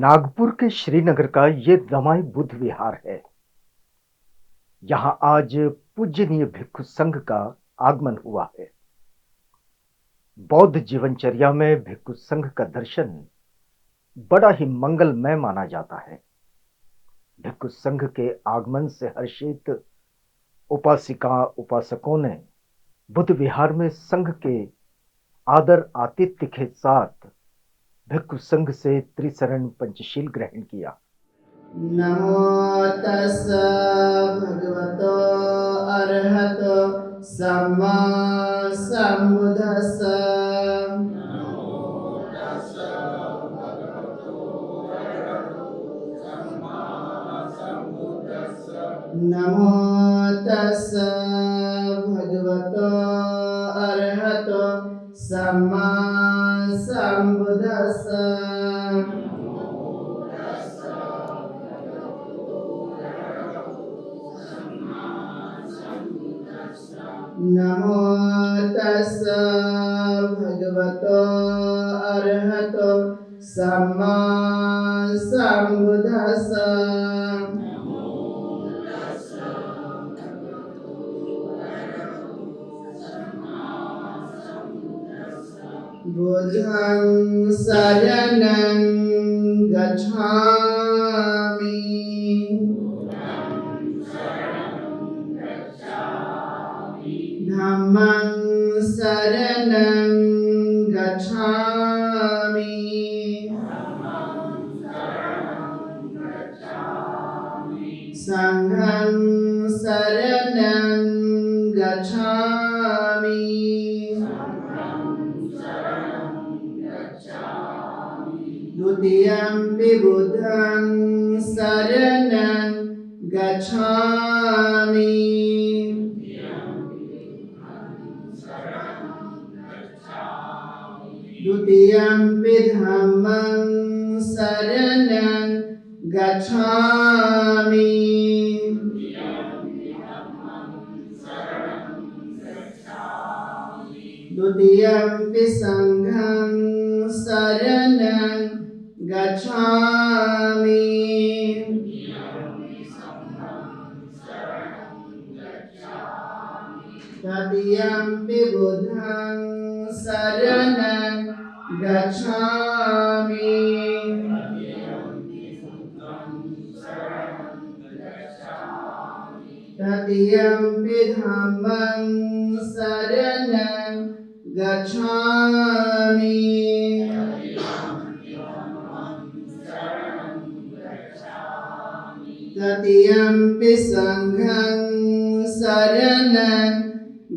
नागपुर के श्रीनगर का ये दमाई बुद्ध विहार है। यहाँ आज पूज्यनीय भिक्षु संघ का आगमन हुआ है। बौद्ध जीवनचर्या में भिक्षु संघ का दर्शन बड़ा ही मंगलमय माना जाता है। भिक्षु संघ के आगमन से हर्षित उपासिका उपासकों ने बुद्ध विहार में संघ के आदर आतिथ्य के साथ भिक्षु संघ से त्रिशरण पंचशील ग्रहण किया। नमो तस् भगवतो अरहतो सम्मा सम्बुद्धस्स। नमो तस् भगवतो अरहतो सम्मा सम्बुद्धस्स। नमो तस् भगवतो अरहतो सम्मा सम्बुद्धस्स। बुद्धं शरणं गच्छामि। धम्मं शरणं गच्छामि। संघं शरणं गच्छामि। द्वितीयंपि बुद्धं शरणं गच्छामि। द्वितीयंपि धम्मं शरणं गच्छामि। द्वितीयंपि संघं शरणं गच्छामि। तृतीयंपि बुद्धं शरणं गच्छामि। तृतीयंपि धम्मं शरणं गच्छामि। तृतीयंपि संघं शरणं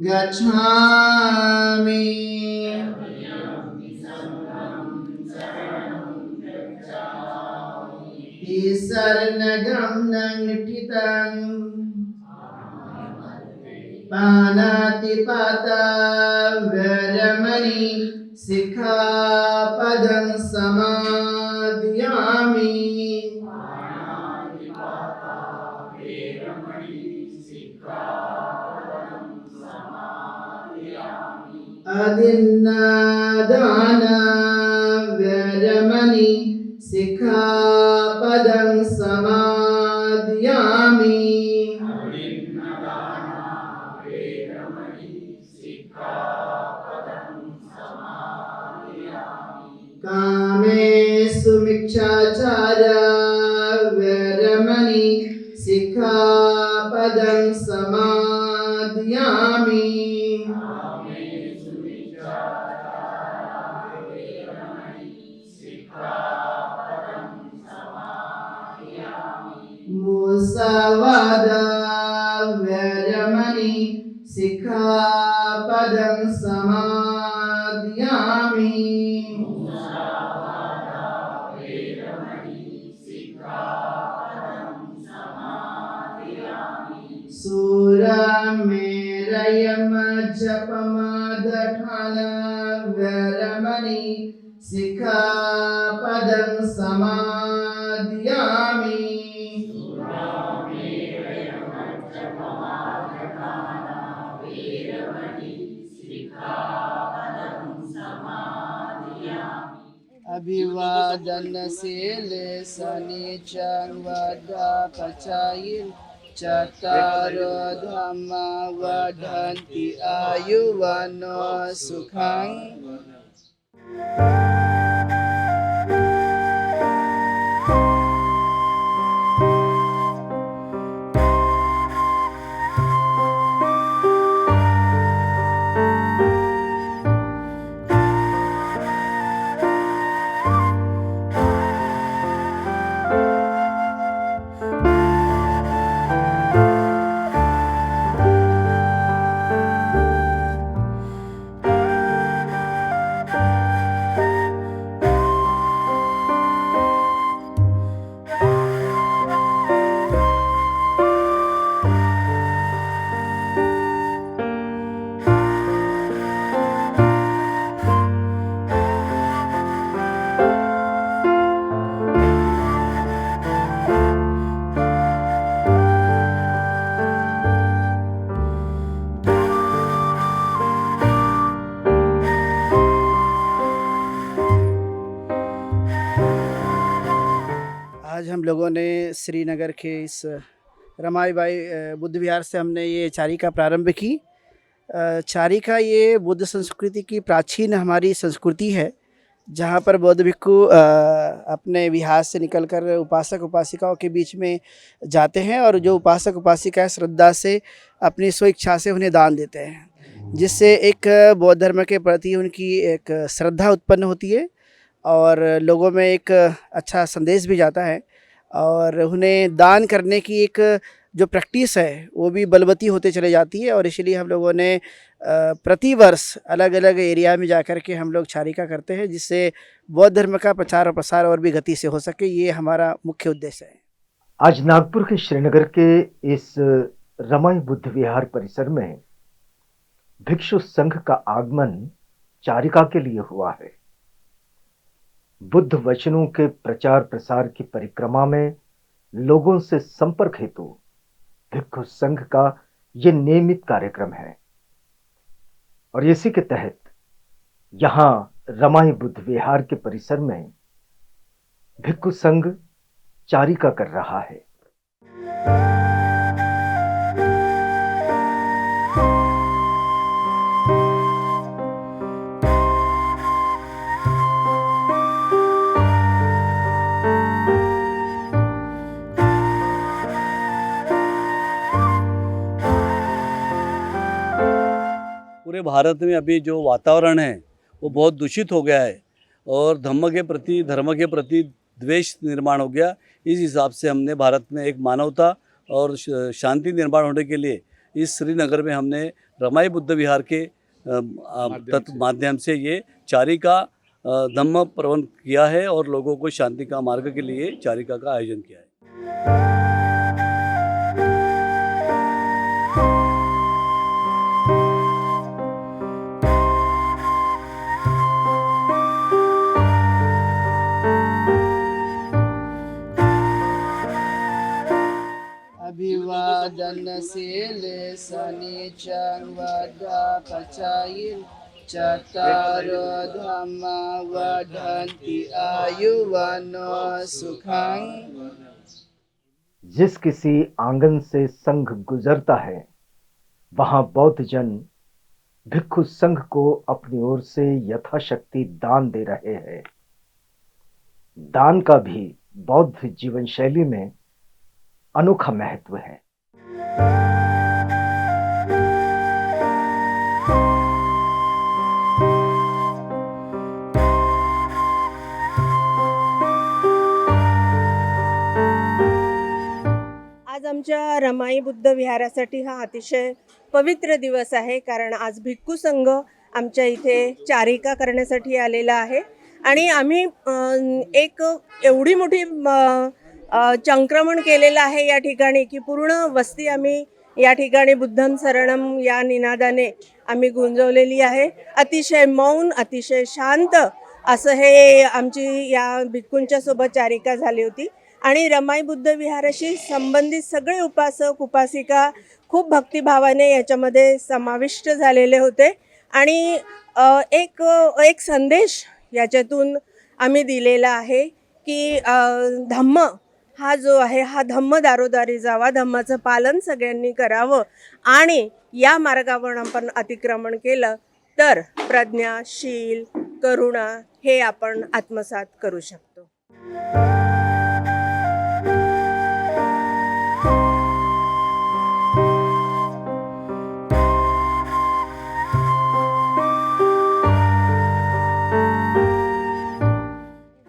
गच्छामि। शरणं ठितं पानातिपाता वैरमणि सिक्खापदं समादयामि। अदिन्नादाना वैरमणि सिक्खापदं समादयामि। कामेषु मिच्छाचारा वैरमणि सिक्खापदं समादयामि। मुसावादा वैरमणि सिक्खापदं समादयामि। सूरमेरयमज्जपमादठाना वैरमणि सिक्खापदं समादयामि। अभिवादनशीले सनीचं वदपचायिन् चत्तारो धम्मा वदन्ति आयुवनो सुखं। आज हम लोगों ने श्रीनगर के इस रमाईबाई बुद्ध विहार से हमने ये चारिका प्रारंभ की। चारिका ये बुद्ध संस्कृति की प्राचीन हमारी संस्कृति है, जहाँ पर बौद्ध भिक्खु अपने विहार से निकलकर उपासक उपासिकाओं के बीच में जाते हैं और जो उपासक उपासिकाएं श्रद्धा से अपनी स्वेच्छा से उन्हें दान देते हैं, जिससे एक बौद्ध धर्म के प्रति उनकी एक श्रद्धा उत्पन्न होती है और लोगों में एक अच्छा संदेश भी जाता है और उन्हें दान करने की एक जो प्रैक्टिस है वो भी बलवती होते चले जाती है। और इसलिए हम लोगों ने प्रतिवर्ष अलग अलग एरिया में जाकर के हम लोग चारिका करते हैं, जिससे बौद्ध धर्म का प्रचार और प्रसार और भी गति से हो सके। ये हमारा मुख्य उद्देश्य है। आज नागपुर के श्रीनगर के इस रमाई बुद्ध विहार परिसर में भिक्षु संघ का आगमन चारिका के लिए हुआ है। बुद्ध वचनों के प्रचार प्रसार की परिक्रमा में लोगों से संपर्क हेतु भिक्षु संघ का यह नियमित कार्यक्रम है और इसी के तहत यहां रमाई बुद्ध विहार के परिसर में भिक्षु संघ चारिका कर रहा है। पूरे भारत में अभी जो वातावरण है वो बहुत दूषित हो गया है और धर्म के प्रति द्वेष निर्माण हो गया। इस हिसाब से हमने भारत में एक मानवता और शांति निर्माण होने के लिए इस श्रीनगर में हमने रमाई बुद्ध विहार के माध्यम से ये चारिका धम्म प्रवन किया है और लोगों को शांति का मार्ग के लिए चारिका का आयोजन किया है। अभिवादनशीले सनीचं वदपचायिन् चत्तारो धम्मा वदन्ति आयुवनो सुखं। जिस किसी आंगन से संघ गुजरता है वहां बौद्ध जन भिक्षु संघ को अपनी ओर से यथाशक्ति दान दे रहे हैं। दान का भी बौद्ध जीवन शैली में अनोखा महत्व है। आज आमच्या रमाई बुद्ध विहारासाठी हा अतिशय पवित्र दिवस आहे, कारण आज भिक्खू संघ आमच्या इथे चारिका करण्यासाठी आलेला आहे आणि आम्ही एक एवढी मोठी संक्रमण केलेलं आहे या ठिकाणी की पूर्ण वस्ती आम्ही या ठिकाणी बुद्धं शरणम या निनादाने आम्ही गुंजवलेली आहे। अतिशय मौन, अतिशय शांत असं हे आमची या भिक्खूंच्या सोबत चारिका झाली होती आणि रमाई बुद्ध विहाराशी संबंधित सगळे उपासक उपासिका खूप भक्तिभावाने याच्यामध्ये समाविष्ट झालेले होते आणि एक संदेश याच्यातून आम्ही दिलेला आहे की धम्म हा जो आहे हा धम्म दारोदारी जावा, धम्माचं पालन सगळ्यांनी करावं आणि या मार्गावर आपण अतिक्रमण केलं तर प्रज्ञा, शील, करुणा हे आपण आत्मसात करू शकतो.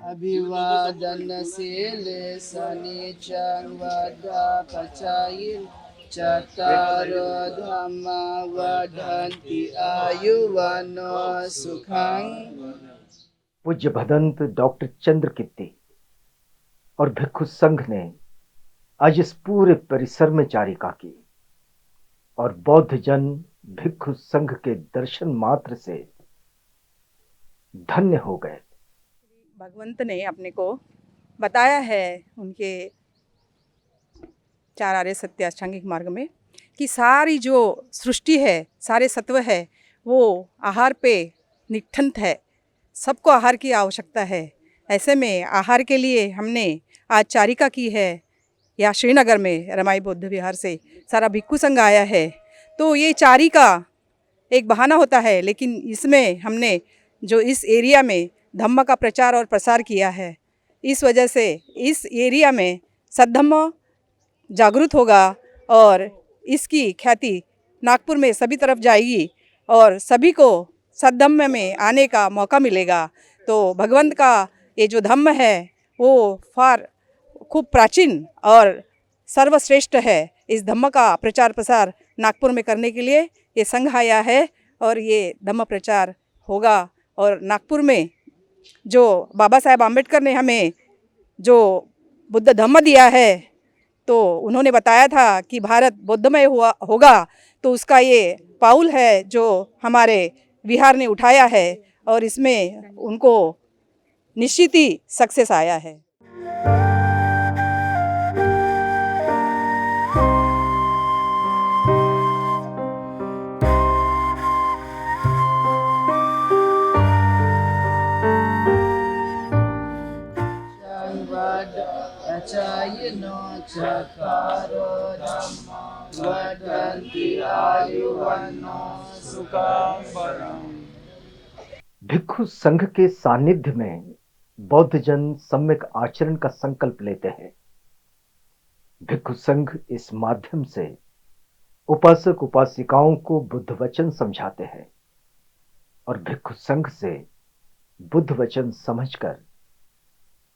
अभिवादनशीले सनीचं वदापचायिन् चत्तारो धम्मा वदन्ति आयुवनो सुखं. पूज्य भदंत डॉक्टर चंद्र कीर्ति और भिक्षु संघ ने आज इस पूरे परिसर में चारिका की और बौद्ध जन भिक्षु संघ के दर्शन मात्र से धन्य हो गए. भगवंत ने अपने को बताया है उनके चार आर्य सत्य अष्टांगिक मार्ग में कि सारी जो सृष्टि है, सारे सत्व है, वो आहार पे निठंत है. सबको आहार की आवश्यकता है. ऐसे में आहार के लिए हमने आज चारिका की है. या श्रीनगर में रमाई बौद्ध विहार से सारा भिक्षु संघ आया है. तो ये चारिका एक बहाना होता है, लेकिन इसमें हमने जो इस एरिया में धम्म का प्रचार और प्रसार किया है, इस वजह से इस एरिया में सद्धम्म जागृत होगा और इसकी ख्याति नागपुर में सभी तरफ जाएगी और सभी को सद्धम्म में आने का मौका मिलेगा. तो भगवंत का ये जो धम्म है वो खूब प्राचीन और सर्वश्रेष्ठ है. इस धम्म का प्रचार प्रसार नागपुर में करने के लिए ये संघ आया है और ये धम्म प्रचार होगा. और नागपुर में जो बाबा साहेब आम्बेडकर ने हमें जो बुद्ध धम्म दिया है, तो उन्होंने बताया था कि भारत बौद्धमय होगा, तो उसका ये पाउल है जो हमारे विहार ने उठाया है और इसमें उनको निश्चित ही सक्सेस आया है. Acayino Chakaro Dhamma Vadanti Ayuvano Sukhang Balam. भिक्षु संघ के सानिध्य में बौद्ध जन सम्यक आचरण का संकल्प लेते हैं. भिक्षु संघ इस माध्यम से उपासक उपासिकाओं को बुद्ध वचन समझाते हैं और भिक्षु संघ से बुद्ध वचन समझकर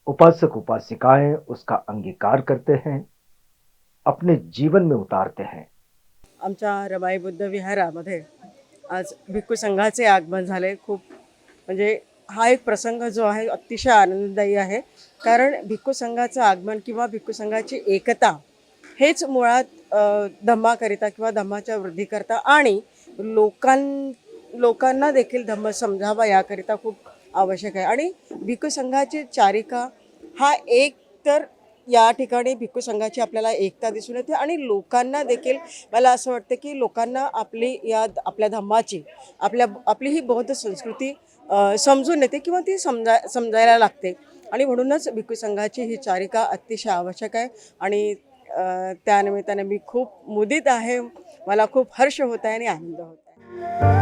उपासक उपासिकाएं उसका अंगीकार करते हैं, अपने जीवन में उतारते हैं. आमच्या रमाई बुद्ध विहारामध्ये आज भिक्षू संघाचे आगमन झाले. खूप म्हणजे हा एक प्रसंग जो आहे अतिशय आनंददायी आहे, कारण भिक्षू संघाचं आगमन किंवा भिक्षू संघाची एकता हेच मुळात धम्माकरिता किंवा धम्माच्या वृद्धीकरता आणि लोकांना देखील धम्म समजावा याकरिता खूप आवश्यक आहे. आणि भिक्षू संघाची चारिका हा एक तर या ठिकाणी भिक्षू संघाची आपल्याला एकता दिसून येते आणि लोकांना देखील मला असं वाटतं की लोकांना आपल्या धम्माची आपली ही बौद्ध संस्कृती समजून येते किंवा ती समजायला लागते. आणि म्हणूनच भिक्षू संघाची ही चारिका अतिशय आवश्यक आहे. आणि त्यानिमित्ताने मी खूप मुदित आहे. मला खूप हर्ष होत आहे आणि आनंद होत आहे.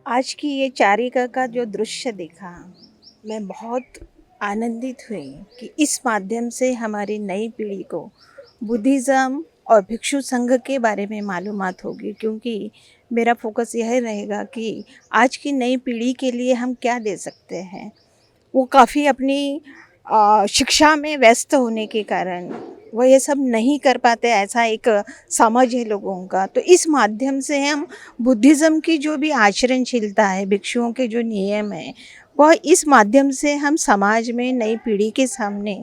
आज की ये चारिका का जो दृश्य देखा, मैं बहुत आनंदित हुई कि इस माध्यम से हमारी नई पीढ़ी को बुद्धिज़्म और भिक्षु संघ के बारे में मालूमात होगी, क्योंकि मेरा फोकस यह रहेगा कि आज की नई पीढ़ी के लिए हम क्या दे सकते हैं। वो काफ़ी अपनी शिक्षा में व्यस्त होने के कारण वो ये सब नहीं कर पाते, ऐसा एक समझ है लोगों का। तो इस माध्यम से हम बुद्धिज़्म की जो भी आचरणशीलता है, भिक्षुओं के जो नियम हैं, वह इस माध्यम से हम समाज में नई पीढ़ी के सामने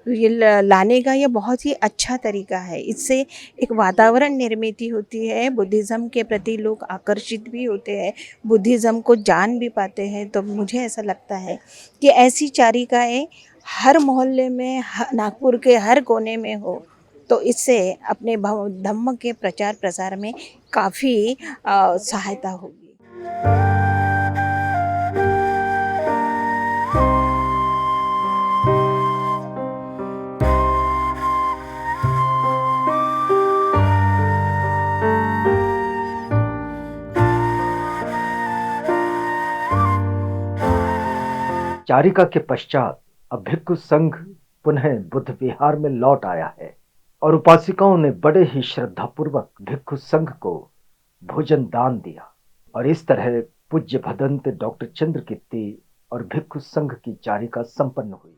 ये लाने का ये बहुत ही अच्छा तरीका है। इससे एक वातावरण निर्मित होती है, बुद्धिज़्म के प्रति लोग आकर्षित भी होते हैं, बुद्धिज़्म को जान भी पाते हैं। तो मुझे ऐसा लगता है कि ऐसी चारिकाएँ हर मोहल्ले में, नागपुर के हर कोने में हो, तो इससे अपने धम्म के प्रचार प्रसार में काफ़ी सहायता होगी। चारिका के पश्चात अब भिक्षु संघ पुनः बुद्ध विहार में लौट आया है और उपासिकाओं ने बड़े ही श्रद्धापूर्वक भिक्षु संघ को भोजन दान दिया और इस तरह पूज्य भदंत डॉक्टर चंद्र कीर्ति और भिक्षु संघ की चारिका संपन्न हुई।